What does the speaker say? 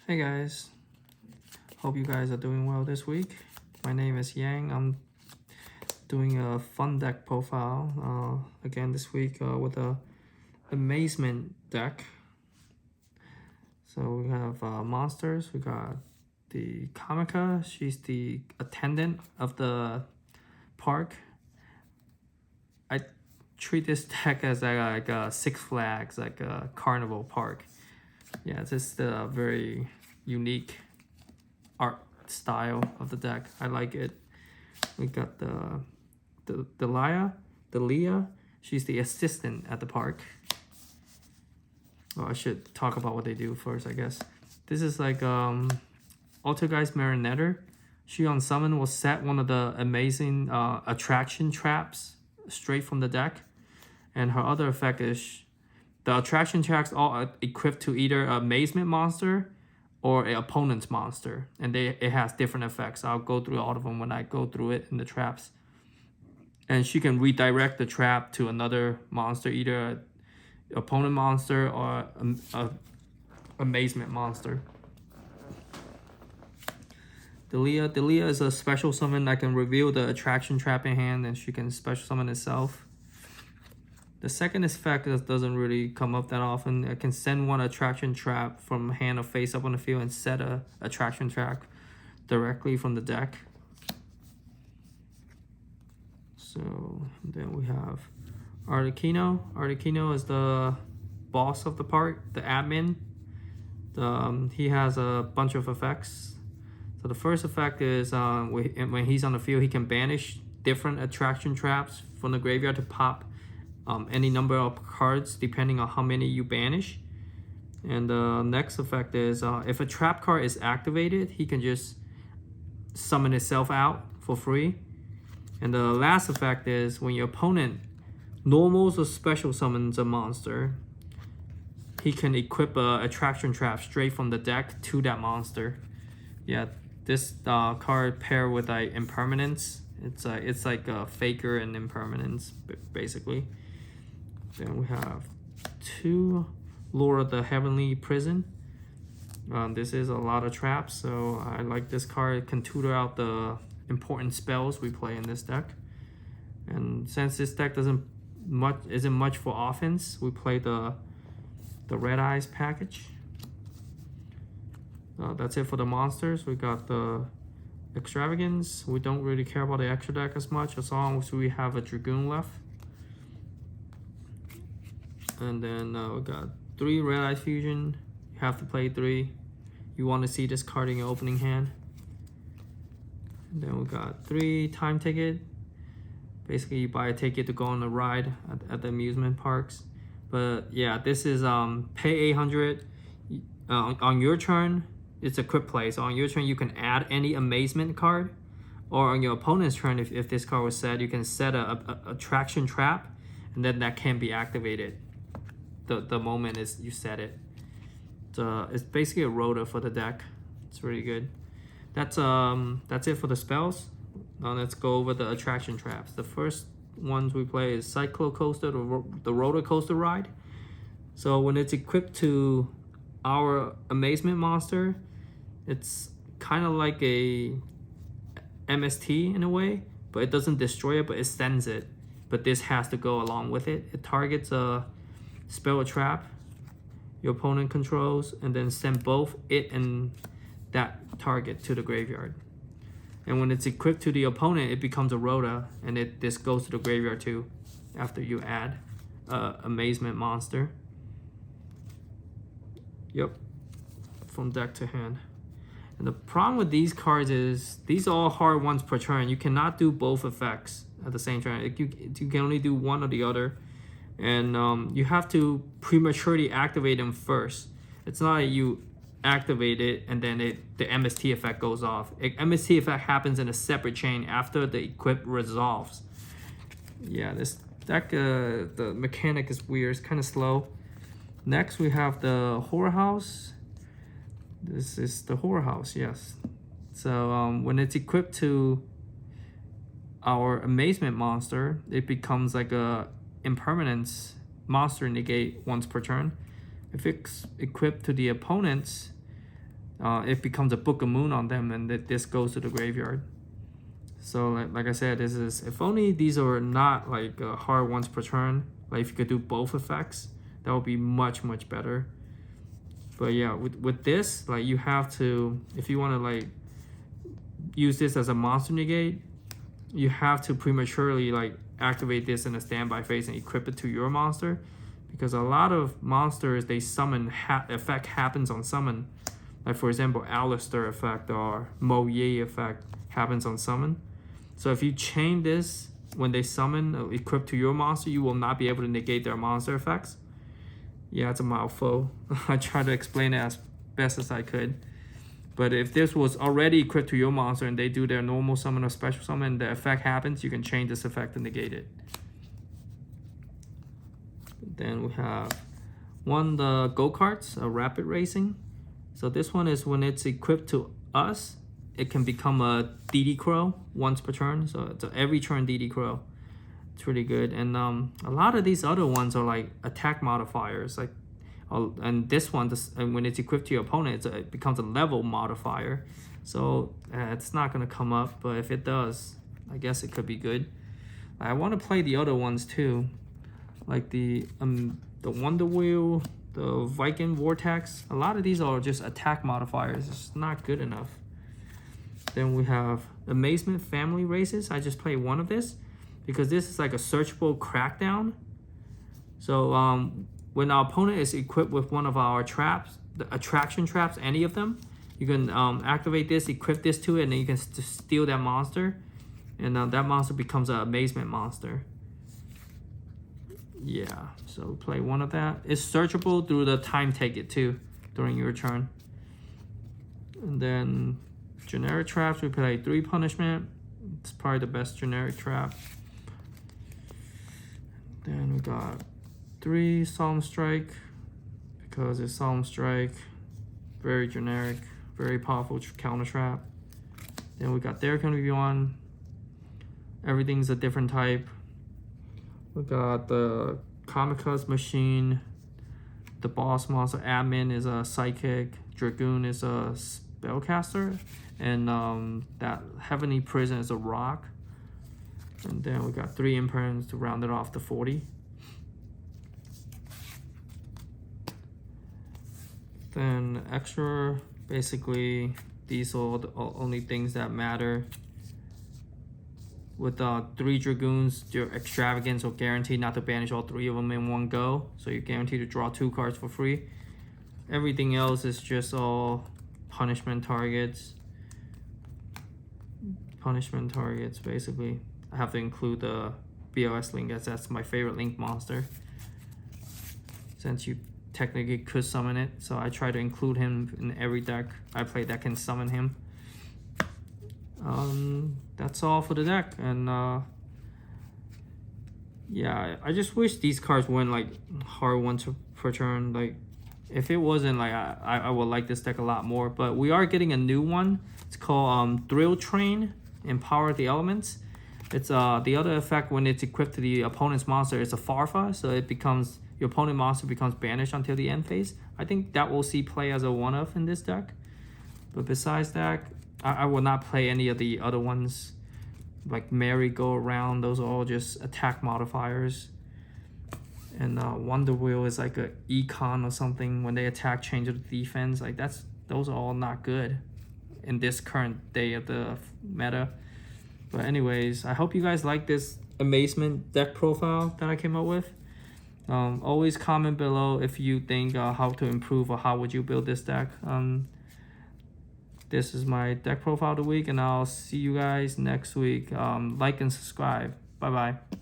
Hey guys, hope you guys are doing well this week. My name is Yang. I'm doing a fun deck profile again this week with a Amazement Deck. So we have monsters. We got the Kamika. She's the attendant of the park. I treat this deck as like a Six Flags, like a carnival park. Yeah, it's just a very unique art style of the deck. I like it. We got the Leah. She's the assistant at the park. Well, I should talk about what they do first, I guess. This is like Altergeist Marionetter. She on summon will set one of the amazing attraction traps straight from the deck, and her other effect is the attraction traps all equipped to either Amazement monster or an opponent's monster, and it has different effects. I'll go through all of them when I go through it in the traps. And she can redirect the trap to another monster, either an opponent monster or a Amazement monster. Delia is a special summon that can reveal the attraction trap in hand, and she can special summon itself. The second effect doesn't really come up that often. It can send one attraction trap from hand or face up on the field and set a attraction trap directly from the deck. So then we have Articuno. Articuno is the boss of the park, the admin. He has a bunch of effects. So the first effect is when he's on the field, he can banish different attraction traps from the graveyard to pop any number of cards depending on how many you banish. And the next effect is if a trap card is activated, he can just summon itself out for free. And the last effect is when your opponent normals or special summons a monster, he can equip a attraction trap straight from the deck to that monster. Yeah, this card paired with impermanence. It's like a faker and impermanence basically. Then we have two Lure of the Heavenly Prison. This is a lot of traps, so I like this card. It can tutor out the important spells we play in this deck. And since this deck isn't much for offense, we play the Red Eyes package. That's it for the monsters. We got the Extravagance. We don't really care about the extra deck as much as long as we have a Dragoon left. And then we got 3 Red Eye Fusion. You have to play 3. You want to see this card in your opening hand. And then we got 3 Time Ticket. Basically, you buy a ticket to go on a ride at the amusement parks. But yeah, this is pay 800. On your turn, it's a quick play. So on your turn, you can add any Amazement card. Or on your opponent's turn, if this card was set, you can set a attraction trap, and then that can be activated the moment you set it. It's basically a rotor for the deck. It's really good. That's it for the spells. Now let's go over the attraction traps. The first ones we play is Cyclo Coaster, the roller coaster ride. So when it's equipped to our Amazement monster, it's kind of like a MST in a way, but it doesn't destroy it, but it sends it. But this has to go along with it. It targets a spell or trap your opponent controls, and then send both it and that target to the graveyard. And when it's equipped to the opponent, it becomes a Rhoda, and this goes to the graveyard too after you add Amazement monster. Yep, from deck to hand. And the problem with these cards is these are all hard ones per turn. You cannot do both effects at the same turn. You can only do one or the other. And you have to prematurely activate them first. It's not like you activate it and then the MST effect goes off. MST effect happens in a separate chain after the equip resolves. Yeah, this deck, the mechanic is weird. It's kind of slow. Next, we have the Horror House. This is the Horror House, yes. So when it's equipped to our Amazement monster, it becomes like a impermanence monster negate once per turn. If it's equipped to the opponent's it becomes a Book of Moon on them, and this goes to the graveyard. So like I said, this is, if only these are not like hard once per turn. Like if you could do both effects, that would be much better. But yeah, with this, like you have to, if you want to like use this as a monster negate, you have to prematurely like activate this in a standby phase and equip it to your monster, because a lot of monsters, they summon effect happens on summon. Like for example, Alistair effect or Mo Ye effect happens on summon. So if you chain this when they summon equipped to your monster, you will not be able to negate their monster effects. Yeah, it's a mouthful. I tried to explain it as best as I could. But if this was already equipped to your monster and they do their normal summon or special summon, the effect happens, you can change this effect to negate it. Then we have the go-karts, rapid racing. So this one is when it's equipped to us, it can become a DD Crow once per turn. So it's every turn DD Crow. It's really good. And a lot of these other ones are like attack modifiers. Like, and this one, when it's equipped to your opponent, it becomes a level modifier. So it's not gonna come up, but if it does, I guess it could be good. I want to play the other ones too, like the Wonder Wheel, the Viking Vortex. A lot of these are just attack modifiers. It's not good enough. Then we have Amazement Family Races. I just play one of this because this is like a searchable crackdown. So when our opponent is equipped with one of our traps, the attraction traps, any of them, you can activate this, equip this to it, and then you can steal that monster. And that monster becomes an Amazement monster. Yeah, so play one of that. It's searchable through the time ticket too during your turn. And then generic traps, we play 3 punishment. It's probably the best generic trap. Then we got 3 Solemn Strike, because it's Solemn Strike, very generic, very powerful counter trap. Then we got There Can Be One. Everything's a different type. We got the Kamikaze Machine. The boss monster admin is a Psychic. Dragoon is a Spellcaster. And that Heavenly Prison is a Rock. And then we got 3 Imperms to round it off to 40. Then extra, basically these are the only things that matter. With 3 Dragoons, your Extravagance will guarantee not to banish all 3 of them in one go. So you're guaranteed to draw 2 cards for free. Everything else is just all punishment targets. Punishment targets, basically. I have to include the BOS Link, as that's my favorite Link monster, since you technically could summon it. So I try to include him in every deck I play that can summon him. That's all for the deck. And yeah, I just wish these cards weren't like hard once per turn. Like if it wasn't, like I would like this deck a lot more. But we are getting a new one. It's called Thrill Train, Empower the Elements. It's the other effect when it's equipped to the opponent's monster is a Farfa, so it becomes, your opponent monster becomes banished until the end phase. I think that will see play as a one-off in this deck. But besides that, I will not play any of the other ones, like Merry-Go-Round. Those are all just attack modifiers. And Wonder Wheel is like a econ or something. When they attack, change the defense. Like those are all not good in this current day of the meta. But anyways, I hope you guys like this Amazement deck profile that I came up with. Always comment below if you think how to improve or how would you build this deck. This is my deck profile of the week, and I'll see you guys next week. Like and subscribe. Bye bye.